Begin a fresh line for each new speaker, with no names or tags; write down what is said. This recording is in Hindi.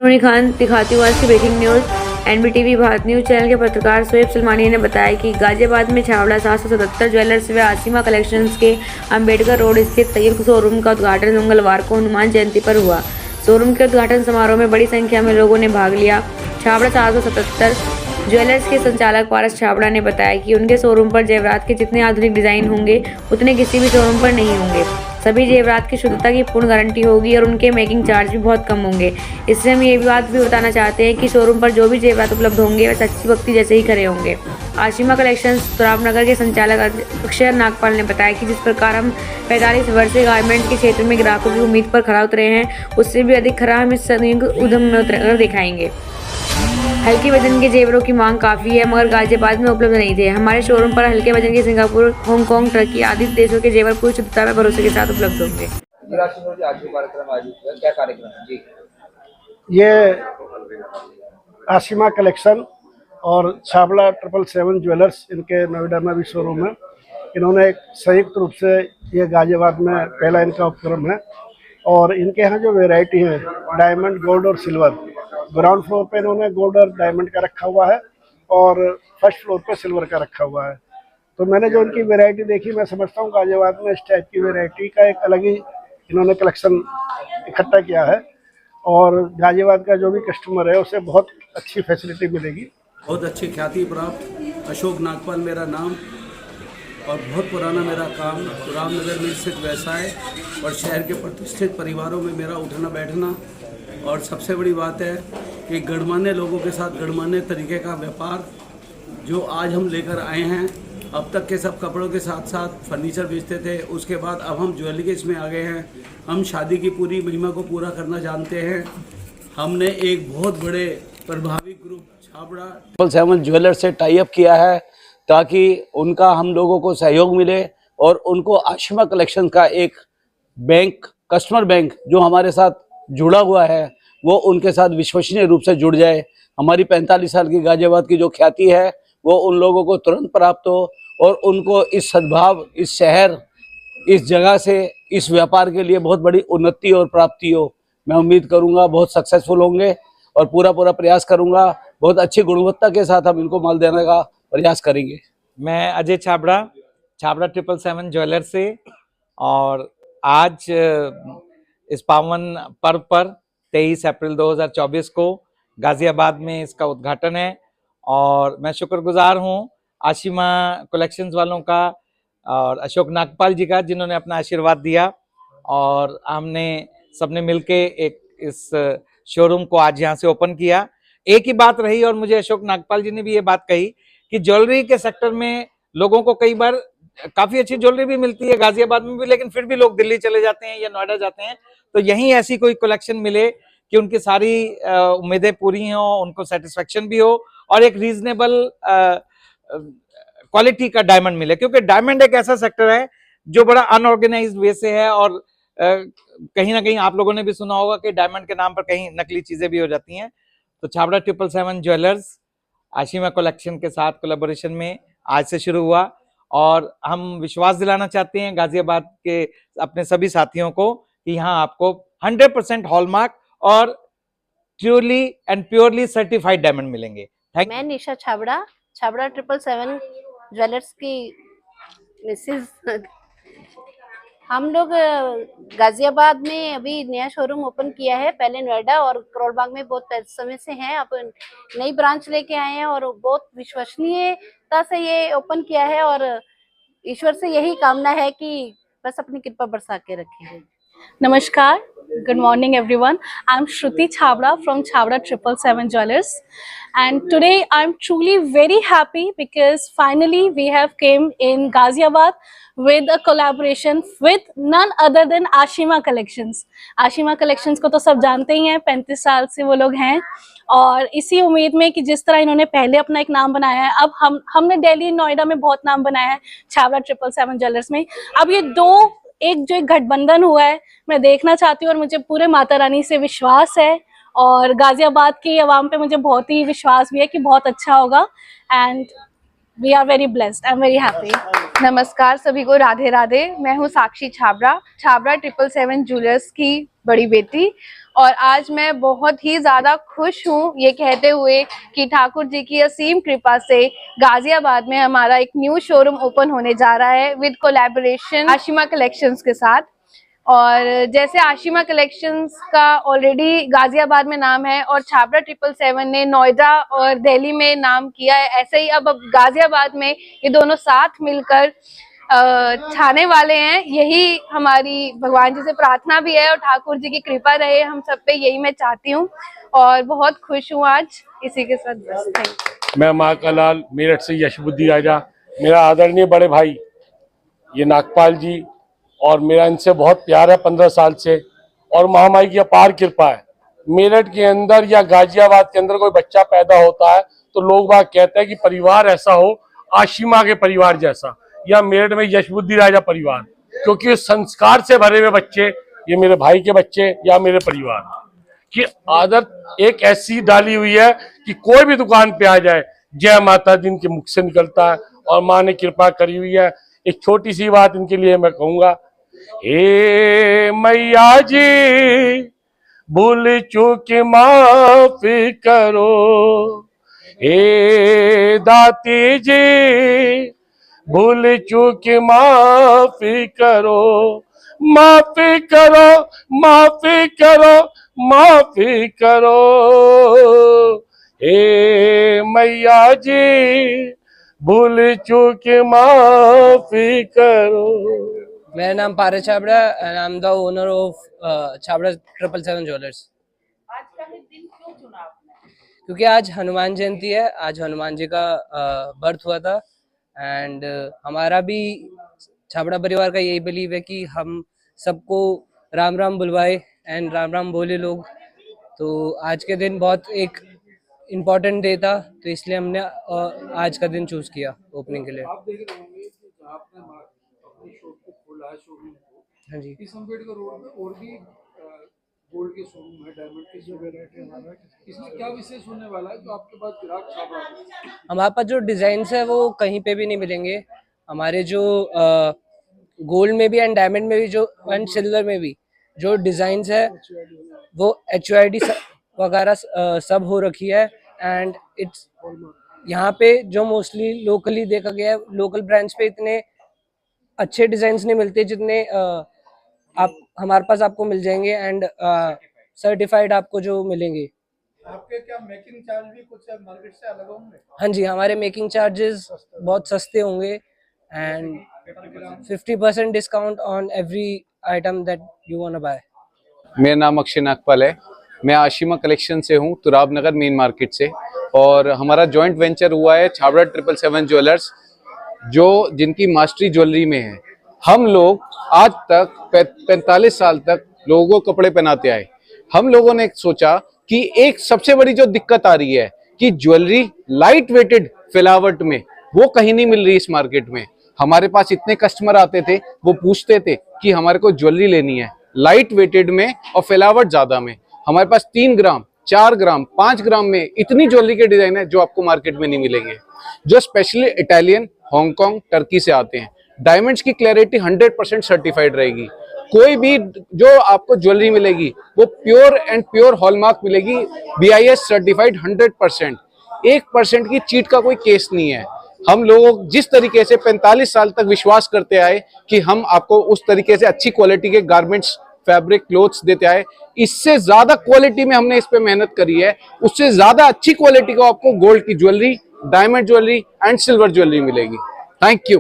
रोनी खान दिखाती हुआ की breaking news. NBTV Bharat news channel के पत्रकार शोएब सलमानी ने बताया कि गाजियाबाद में छावड़ा 777 ज्वेलर्स व आसिमा कलेक्शंस के अंबेडकर रोड स्थित संयुक्त शोरूम का उद्घाटन मंगलवार को हनुमान जयंती पर हुआ। शोरूम के उद्घाटन समारोह में बड़ी संख्या में लोगों ने भाग लिया। छावड़ा 777 ज्वेलर्स के संचालक पारस छाबड़ा ने बताया कि उनके शोरूम पर जेवरात के जितने आधुनिक डिजाइन होंगे उतने किसी भी शोरूम पर नहीं होंगे। सभी जेवरात की शुद्धता की पूर्ण गारंटी होगी और उनके मेकिंग चार्ज भी बहुत कम होंगे। इससे हम ये बात भी बताना चाहते हैं कि शोरूम पर जो भी जेवरात उपलब्ध होंगे वे सच्ची भक्ति जैसे ही खरे होंगे। आशिमा कलेक्शंस रामनगर के संचालक अक्षय नागपाल ने बताया कि जिस प्रकार हम 45 वर्ष से गारमेंट के क्षेत्र में ग्राहकों की उम्मीद पर खरा उतरे हैं, उससे भी अधिक खरा हम इस संयुक्त उद्यम में उतर दिखाएंगे। हल्के वजन के जेवरों की मांग काफ़ी है, मगर गाजियाबाद में उपलब्ध नहीं थे। हमारे शोरूम पर हल्के वजन के सिंगापुर, हांगकांग, टर्की आदि देशों के जेवर पूरी शुद्धता में भरोसे के साथ उपलब्ध होंगे।
क्या कार्यक्रम है जी?
ये आशिमा कलेक्शन और छाबड़ा 777 ज्वेलर्स, इनके नोएडा में भी शोरूम है। इन्होंने एक संयुक्त रूप से ये गाजियाबाद में पहला इनका उपक्रम है और इनके यहाँ जो वैरायटी है डायमंड, गोल्ड और सिल्वर, ग्राउंड फ्लोर पे इन्होंने गोल्ड और डायमंड का रखा हुआ है और फर्स्ट फ्लोर पे सिल्वर का रखा हुआ है। तो मैंने जो इनकी वैरायटी देखी, मैं समझता हूँ गाजियाबाद में इस टाइप की वैरायटी का एक अलग ही इन्होंने कलेक्शन इकट्ठा किया है और गाजियाबाद का जो भी कस्टमर है उसे बहुत अच्छी फैसिलिटी मिलेगी।
बहुत अच्छी ख्याति प्राप्त अशोक नागपाल मेरा नाम और बहुत पुराना मेरा काम रामनगर में स्थित व्यवसाय और शहर के प्रतिष्ठित परिवारों में मेरा उठना बैठना। और सबसे बड़ी बात है कि गणमान्य लोगों के साथ गणमान्य तरीके का व्यापार जो आज हम लेकर आए हैं। अब तक के सब कपड़ों के साथ साथ फर्नीचर बेचते थे, उसके बाद अब हम ज्वेलरी के इसमें आ गए हैं। हम शादी की पूरी महिमा को पूरा करना जानते हैं। हमने एक बहुत बड़े प्रभावी ग्रुप छाबड़ा 777 ज्वेलर से टाई अप किया है ताकि उनका हम लोगों को सहयोग मिले और उनको आशिमा कलेक्शन का एक बैंक, कस्टमर बैंक जो हमारे साथ जुड़ा हुआ है, वो उनके साथ विश्वसनीय रूप से जुड़ जाए। हमारी 45 साल की गाजियाबाद की जो ख्याति है वो उन लोगों को तुरंत प्राप्त हो और उनको इस सद्भाव, इस शहर, इस जगह से इस व्यापार के लिए बहुत बड़ी उन्नति और प्राप्ति हो। मैं उम्मीद करूंगा बहुत सक्सेसफुल होंगे और पूरा प्रयास करूंगा। बहुत अच्छी गुणवत्ता के साथ हम इनको माल देने का प्रयास करेंगे।
मैं अजय छाबड़ा 777 ज्वेलर से, और आज इस पावन पर्व पर 23 अप्रैल 2024 को गाजियाबाद में इसका उद्घाटन है और मैं शुक्रगुजार हूँ आशिमा कलेक्शंस वालों का और अशोक नागपाल जी का, जिन्होंने अपना आशीर्वाद दिया और हमने सबने मिलके एक इस शोरूम को आज यहाँ से ओपन किया। एक ही बात रही और मुझे अशोक नागपाल जी ने भी ये बात कही कि ज्वेलरी के सेक्टर में लोगों को कई बार काफी अच्छी ज्वेलरी भी मिलती है गाजियाबाद में भी, लेकिन फिर भी लोग दिल्ली चले जाते हैं या नोएडा जाते हैं। तो यहीं ऐसी कोई कलेक्शन मिले कि उनकी सारी उम्मीदें पूरी हो, उनको सेटिस्फेक्शन भी हो और एक रीजनेबल क्वालिटी का डायमंड मिले, क्योंकि डायमंड एक ऐसा सेक्टर है जो बड़ा अनऑर्गेनाइज्ड वे से है और कहीं ना कहीं आप लोगों ने भी सुना होगा कि डायमंड के नाम पर कहीं नकली चीजें भी हो जाती हैं। तो छाबड़ा 777 ज्वेलर्स आशिमा कलेक्शन के साथ कोलैबोरेशन में आज से शुरू हुआ और हम विश्वास दिलाना चाहते हैं गाजियाबाद के अपने सभी साथियों को कि यहाँ आपको 100% हॉलमार्क और truly and purely certified diamond मिलेंगे।
मैं निशा छाबड़ा 777 ज्वेलर्स की मिसेज। हम लोग गाजियाबाद में अभी नया शोरूम ओपन किया है, पहले नोएडा और करोलबाग में बहुत समय से हैं। अब नई ब्रांच लेके आए हैं और बहुत विश्वसनीयता से ये ओपन किया है और ईश्वर से यही कामना है कि बस अपनी कृपा बरसा के रखें।
Namaskar, good morning everyone. I'm Shruti Chhabra from Chhabra 777 Jewelers, and today I'm truly very happy because finally we have came in Ghaziabad with a collaboration with none other than Ashima Collections. Ashima Collections को तो सब जानते ही हैं, 35 साल से वो लोग हैं और इसी उम्मीद में कि जिस तरह इन्होंने पहले अपना एक नाम बनाया है, अब हमने दिल्ली, नोएडा में बहुत नाम बनाया है छाबड़ा 777 ज्वेलर्स में। अब ये एक जो एक गठबंधन हुआ है, मैं देखना चाहती हूँ और मुझे पूरे माता रानी से विश्वास है और गाजियाबाद की आवाम पे मुझे बहुत ही विश्वास भी है कि बहुत अच्छा होगा and we are very blessed. I am very happy.
नमस्कार सभी को, राधे राधे। मैं हूँ साक्षी छाबड़ा 777 ज्वेलर्स की बड़ी बेटी और आज मैं बहुत ही ज़्यादा खुश हूँ ये कहते हुए कि ठाकुर जी की असीम कृपा से गाजियाबाद में हमारा एक न्यू शोरूम ओपन होने जा रहा है विद कोलैबोरेशन आशिमा कलेक्शंस के साथ। और जैसे आशिमा कलेक्शंस का ऑलरेडी गाजियाबाद में नाम है और छाबड़ा 777 ने नोएडा और दिल्ली में नाम किया है, ऐसे ही अब गाजियाबाद में ये दोनों साथ मिलकर छाने वाले हैं। यही हमारी भगवान जी से प्रार्थना भी है और ठाकुर जी की कृपा रहे हम सब पे, यही मैं चाहती हूँ और बहुत खुश हूँ आज इसी के साथ। बस थैंक यू।
मैं महाकालाल मेरठ से यशबुद्धि राजा, मेरा आदरणीय बड़े भाई ये नागपाल जी और मेरा इनसे बहुत प्यार है 15 साल से और महामाई की अपार कृपा है। मेरठ के अंदर या गाजियाबाद के अंदर कोई बच्चा पैदा होता है तो लोग बाग कहते हैं कि परिवार ऐसा हो आशिमा के परिवार जैसा या मेरठ में यशबुद्धि राजा परिवार, क्योंकि संस्कार से भरे हुए बच्चे ये मेरे भाई के बच्चे या मेरे परिवार की आदत एक ऐसी डाली हुई है कि कोई भी दुकान पे आ जाए जय माता दी इनके मुख से निकलता है और माँ ने कृपा करी हुई है। एक छोटी सी बात इनके लिए मैं कहूंगा, हे मैया जी भूल चूक माफ करो, हे दाती जी भूल चूक माफ करो, माफ करो माफ करो माफ करो, हे मैया जी भूल चूक माफ करो।
मेरा नाम Paras Chhabra and I am the owner of Chhabra 777 jewellers. आज का दिन क्यों चुना आपने? क्योंकि आज हनुमान जयंती है, आज हनुमान जी का बर्थ हुआ था एंड हमारा भी छाबड़ा परिवार का यही बिलीव है कि हम सबको राम राम बुलवाए एंड राम राम बोले लोग। तो आज के दिन बहुत एक इम्पोर्टेंट डे था तो इसलिए हमने आज का दिन चूज किया ओपनिंग के लिए।
आप देख रहे होंगे कि आपने अपने शॉप को खोला है, शोरूम को,
हाँ जी,
इस अम्बेडकर रोड पे और भी गोल्ड के शोरूम है, डायमंड के जो वेराइटी हमारा, इसमें क्या विशेष होने वाला है जो आपके पास ग्राहक छाप रहा है?
हमारे पास जो डिजाइन है वो कहीं पे भी नहीं मिलेंगे। हमारे जो गोल्ड में भी एंड डायमंड में भी जो एंड सिल्वर में भी जो डिजाइन है वो HUID वगैरह सब हो रखी है एंड इट्स यहाँ पे जो मोस्टली लोकली देखा गया है, लोकल ब्रांड्स पे इतने अच्छे डिजाइन्स नहीं मिलते जितने आप हमारे पास आपको मिल जाएंगे एंड सर्टिफाइड आपको जो मिलेंगे।
आपके क्या मेकिंग चार्ज भी कुछ मार्केट से अलग होंगे?
हाँ जी, हमारे मेकिंग चार्जेस बहुत सस्ते होंगे and 50% discount on every item that you want to buy.
मेरा नाम अक्षय नागपाल है, मैं आशिमा कलेक्शन से हूँ, तुराब नगर मेन मार्केट से, और हमारा जॉइंट वेंचर हुआ है छाबड़ा 777 ज्वेलर्स जो जिनकी मास्टरी ज्वेलरी में है। हम लोग आज तक 45 साल तक लोगों को कपड़े पहनाते आए। हम लोगों ने सोचा कि एक सबसे बड़ी जो दिक्कत आ रही है कि ज्वेलरी लाइट वेटेड फिलावट में वो कहीं नहीं मिल रही इस मार्केट में। हमारे पास इतने कस्टमर आते थे, वो पूछते थे कि हमारे को ज्वेलरी लेनी है लाइट वेटेड में और फिलावट ज्यादा में। हमारे पास 3 ग्राम 4 ग्राम 5 ग्राम में इतनी ज्वेलरी के डिजाइन है जो आपको मार्केट में नहीं मिलेंगे, जो स्पेशली इटालियन, हांगकांग, टर्की से आते हैं। डायमंड्स की क्लैरिटी 100% सर्टिफाइड रहेगी। कोई भी जो आपको ज्वेलरी मिलेगी वो प्योर एंड प्योर हॉलमार्क मिलेगी, BIS सर्टिफाइड 100%। 1% की चीट का कोई केस नहीं है। हम लोग जिस तरीके से 45 साल तक विश्वास करते आए कि हम आपको उस तरीके से अच्छी क्वालिटी के गारमेंट्स, फैब्रिक, क्लोथ्स देते आए, इससे ज्यादा क्वालिटी में हमने इस पे मेहनत करी है। उससे ज्यादा अच्छी क्वालिटी को आपको गोल्ड की jewellery, diamond jewellery and silver jewellery मिलेगी। Thank you.